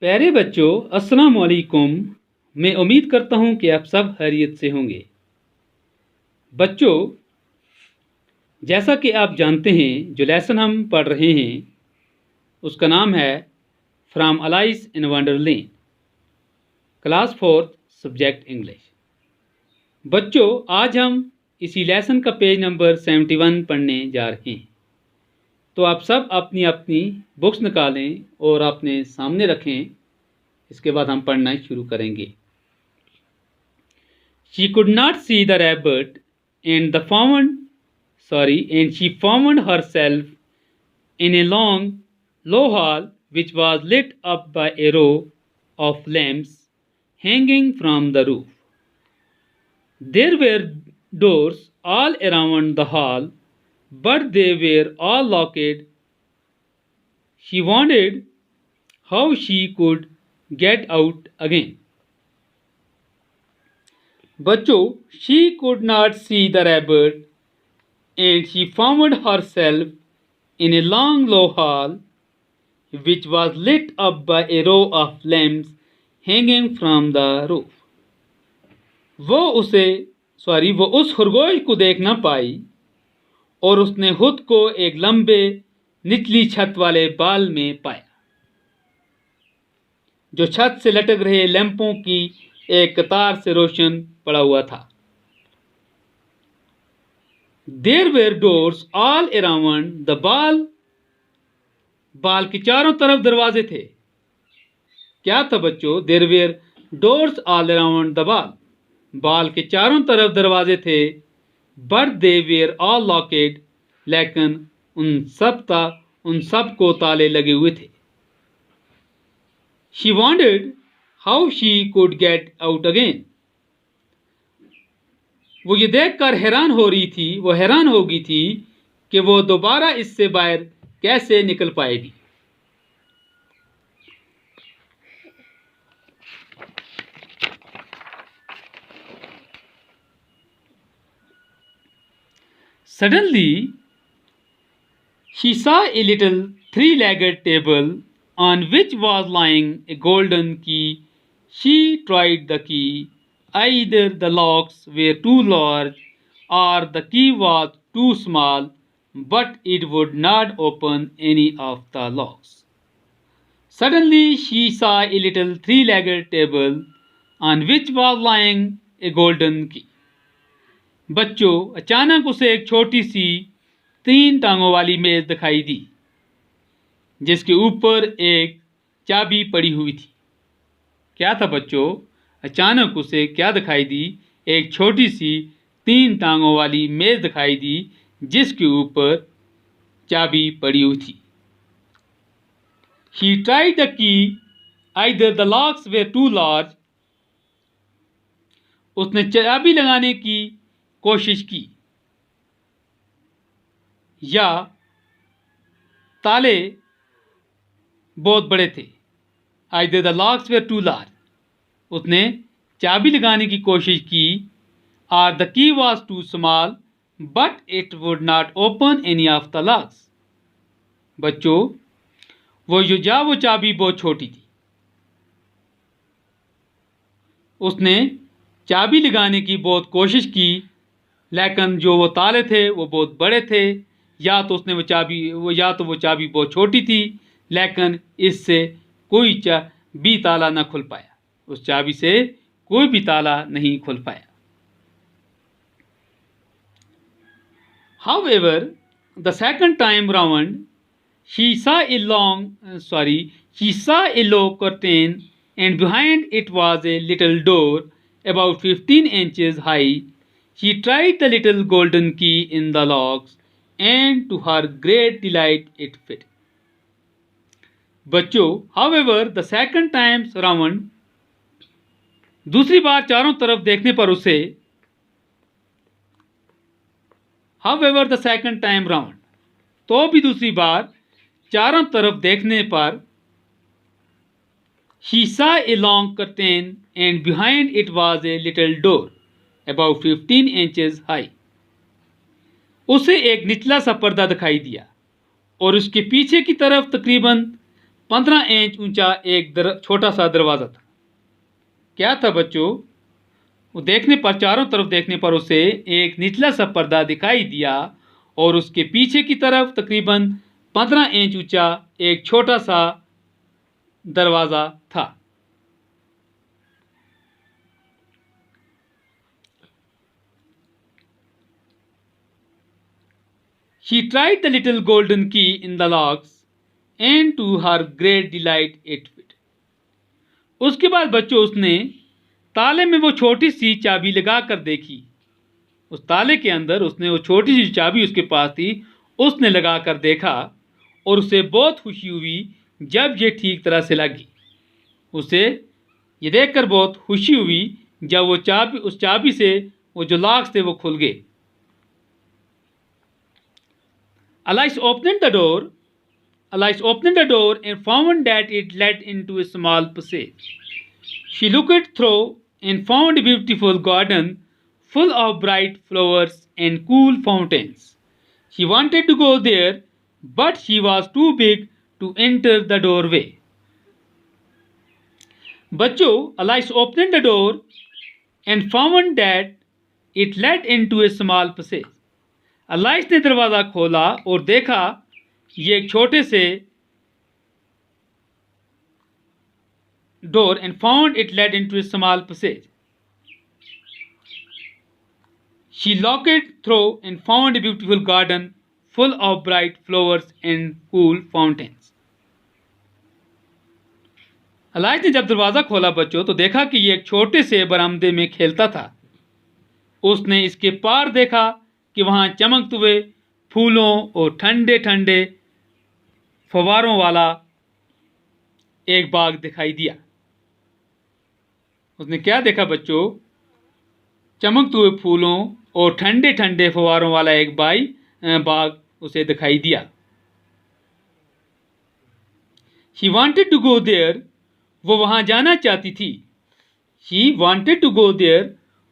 प्यारे बच्चों, अस्सलाम वालेकुम। मैं उम्मीद करता हूँ कि आप सब खैरियत से होंगे। बच्चों, जैसा कि आप जानते हैं, जो लेसन हम पढ़ रहे हैं उसका नाम है from Alice in Wonderland, class 4 subject English. बच्चों, आज हम इसी लेसन का पेज नंबर 71 पढ़ने जा रहे हैं। तो आप सब अपनी अपनी बुक्स निकालें और अपने सामने रखें। इसके बाद हम पढ़ना शुरू करेंगे। She could not see the rabbit, and she found herself in a long, low hall which was lit up by a row of lamps hanging from the roof. There were doors all around the hall, but they were all locked. She wondered how she could get out again. बच्चों, she could not see the rabbit, and she found herself in a long low hall which was lit up by a row of lamps hanging from the roof. वो उस खरगोश को देख न पाई और उसने खुद को एक लंबे निचली छत वाले बाल में पाया जो छत से लटक रहे लैंपों की एक कतार से रोशन पड़ा हुआ था। There were doors all around the ball. बाल के चारों तरफ दरवाजे थे। क्या था बच्चों? There were doors all around the ball. बाल के चारों तरफ दरवाजे थे। But they were all locked. लेकिन उन सब को ताले लगे हुए थे। She wondered how she could get out again. वो ये देखकर हैरान हो गई थी कि वो दोबारा इससे बाहर कैसे निकल पाएगी। Suddenly, she saw a little three-legged table on which was lying a golden key. She tried the key. Either the locks were too large or the key was too small, but it would not open any of the locks. Suddenly she saw a little three-legged table on which was lying a golden key. बच्चों, अचानक उसे एक छोटी सी 3 टांगों वाली मेज दिखाई दी जिसके ऊपर एक चाबी पड़ी हुई थी। क्या था बच्चों? अचानक उसे क्या दिखाई दी? एक छोटी सी 3 टांगों वाली मेज दिखाई दी जिसके ऊपर चाबी पड़ी हुई थी। He tried the key. Either the locks were too large. उसने चाबी लगाने की कोशिश की या ताले बहुत बड़े थे। Either the locks were too large. उसने चाबी लगाने की कोशिश की or the key was too small, but it would not open any of the locks. बच्चों, वो चाबी बहुत छोटी थी। उसने चाबी लगाने की बहुत कोशिश की, लेकिन जो वो ताले थे वो बहुत बड़े थे। या तो वो चाबी बहुत छोटी थी, लेकिन इससे कोई भी ताला न खुल पाया। उस चाबी से कोई भी ताला नहीं खुल पाया। However, the second time round, she saw a low curtain, and behind it was a little door about 15 inches high. She tried the little golden key in the locks, and to her great delight it fit. बच्चों, however, the second time round, दूसरी बार चारों तरफ देखने पर उसे However, the second time round, तो भी दूसरी बार चारों तरफ देखने पर she saw a long curtain, and behind it was a little door about 15 inches high. उसे एक निचला सा पर्दा दिखाई दिया और उसके पीछे की तरफ तकरीबन 15 इंच ऊंचा एक छोटा सा दरवाज़ा था। क्या था बच्चों? वो देखने पर, चारों तरफ देखने पर उसे एक निचला सा पर्दा दिखाई दिया और उसके पीछे की तरफ तकरीबन 15 इंच ऊंचा एक छोटा सा दरवाज़ा था। She tried the little golden key in the locks and to her great delight it fit. उसके बाद बच्चों उसने ताले में वो छोटी सी चाबी लगा कर देखी। उस ताले के अंदर उसने वो छोटी सी चाबी उसके पास थी, उसने लगा कर देखा और उसे बहुत खुशी हुई जब ये ठीक तरह से लगी। उसे ये देखकर बहुत खुशी हुई जब वो चाबी, उस चाबी से वो जो लॉक्स थे वो खुल गए। Alice opened the door and found that it led into a small passage. She looked through and found a beautiful garden full of bright flowers and cool fountains. She wanted to go there, but she was too big to enter the doorway. बच्चों, Alice opened the door and found that it led into a small passage. Alice ने दरवाज़ा खोला और देखा ये एक छोटे से door and found it led into a small passage. She looked through and found a beautiful garden full of bright flowers and cool fountains. Alice ने जब दरवाज़ा खोला बच्चों तो देखा कि ये एक छोटे से बरामदे में खेलता था. उसने इसके पार देखा कि वहाँ चमकते हुए फूलों और ठंडे ठंडे फव्वारों वाला एक बाग दिखाई दिया. उसने क्या देखा बच्चों? चमकते हुए फूलों और ठंडे ठंडे फव्वारों वाला एक बाग उसे दिखाई दिया. She wanted to go there. वो वहाँ जाना चाहती थी. She wanted to go there.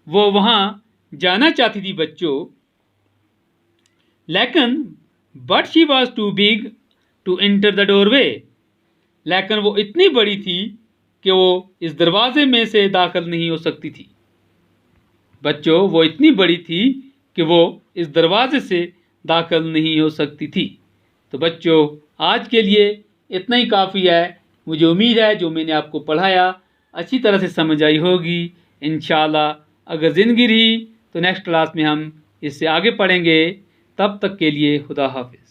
वो वहाँ जाना चाहती थी बच्चों. लेकिन but she was too big to enter the doorway. लेकिन वो इतनी बड़ी थी कि वो इस दरवाजे में से दाखिल नहीं हो सकती थी. बच्चों, वो इतनी बड़ी थी कि वो इस दरवाजे से दाखिल नहीं हो सकती थी. तो बच्चों, आज के लिए इतना ही काफ़ी है. मुझे उम्मीद है जो मैंने आपको पढ़ाया अच्छी तरह से समझ आई होगी. इंशाल्लाह अगर ज़िंदगी रही तो नेक्स्ट क्लास में हम इससे आगे पढ़ेंगे. तब तक के लिए खुदा हाफिज़.